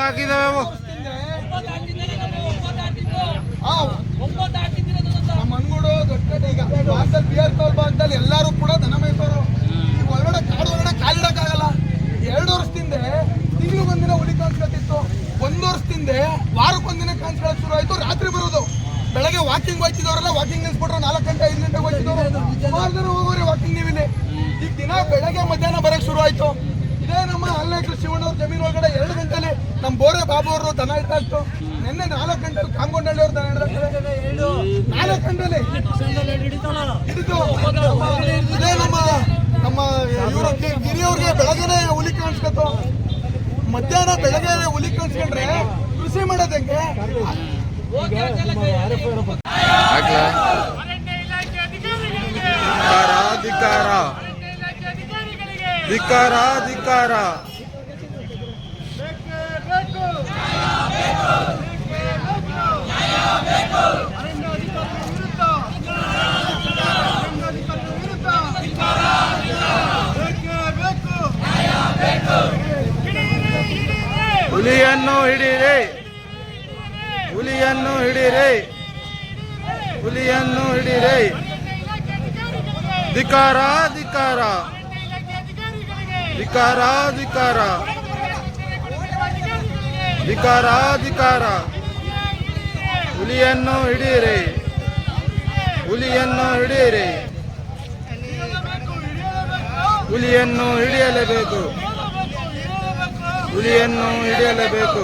ಹಾಕಿದಾವೆ ನಮ್ಮ ಅಂಗೂಡು ದೊಡ್ಡ ಈಗ ವಾಸಲ್ ಬಿಯರ್ ಕಾಲ್ ಭಾಗದಲ್ಲಿ ಎಲ್ಲರೂ ಕೂಡ ದನ ಮೇಯ್ತವರು. ಈಗ ಒಳಗಡೆ ಕಾಡು ಒಳಗಡೆ ಕಾಲಿಡಕ್ಕಾಗಲ್ಲ. 2 ವರ್ಷದಿಂದ ತಿಂಗಳಿಗೊಂದಿನ ಹುಲಿ ಕಾಣಿಸ್ಕೊತಿತ್ತು. 1 ವರ್ಷದಿಂದ ವಾರಕ್ಕೊಂದಿನ ಕಾಣಿಸ್ಕೊಳ್ಳೋಕೆ ಶುರು ಆಯ್ತು. ರಾತ್ರಿ ಬರೋದು, ಬೆಳಗ್ಗೆ ವಾಕಿಂಗ್ ಹೋಗ್ತಿದ್ದವರೆಲ್ಲ ವಾಕಿಂಗ್ ನಿಲ್ಸ್ಬಿಟ್ರು. 4 ಗಂಟೆ 5 ಗಂಟೆಗೆ ಹೋಗ್ತಿದ್ದವರು ಸುಮಾರು ಜನ ಹೋಗೋರಿ ವಾಕಿಂಗ್. ನೀವಿಲ್ಲಿ ಈಗ ದಿನ ಬೆಳಗ್ಗೆ ಮಧ್ಯಾಹ್ನ ಬರೋಕ್ಕೆ ಶುರು ಆಯ್ತು. ಇದೇ ನಮ್ಮ ಅಲ್ಲೇಕ್ರು ಶಿವಣ್ಣವ್ರ ಜಮೀನು ಒಳಗಡೆ 2 ಗಂಟೆಲಿ ನಮ್ಮ ಬೋರೆ ಬಾಬು ಅವರು ದನ ಇಡ್ತಾ ಇತ್ತು. ನಿನ್ನೆ 4 ಗಂಟೆಲಿ ಕಾಮಗೊಂಡಳ್ಳಿ ಅವ್ರು ದನ ಹಿಡ್ದಾಗ್ತದೆ. 4 ಗಂಟೆಲಿ ಹಿಡಿದು ಇದೇ ನಮ್ಮ ಇವರು ಗಿರಿಯವ್ರಿಗೆ ಬೆಳಗ್ಗೆನೆ ಹುಲಿ ಕಾಣಿಸ್ಕೊತು. ಮಧ್ಯಾಹ್ನ ಬೆಳಗ್ಗೆ ಹುಲಿ ಕಾಣಿಸ್ಕೊಂಡ್ರೆ ಕೃಷಿ ಮಾಡೋದು ಹೆಂಗೆ? ಧಿಕ್ಕಾರ ಧಿಕ್ಕಾರ. ಹುಲಿಯನ್ನು ಹಿಡಿಯಿರಿ, ಹುಲಿಯನ್ನು ಹಿಡಿಯಿರಿ, ಹುಲಿಯನ್ನು ಹಿಡಿಯಿರಿ. ಧಿಕ್ಕಾರ ಧಿಕ್ಕಾರ ಧಿಕ್ಕಾರ ಧಿಕ್ಕಾರ ಧಿಕ್ಕಾರ ಧಿಕ್ಕಾರ. ಹುಲಿಯನ್ನು ಹಿಡಿಯಿರಿ, ಹುಲಿಯನ್ನು ಹಿಡಿಯಿರಿ, ಹುಲಿಯನ್ನು ಹಿಡಿಯಲೇಬೇಕು, ಹುಲಿಯನ್ನು ಹಿಡಿಯಲೇಬೇಕು.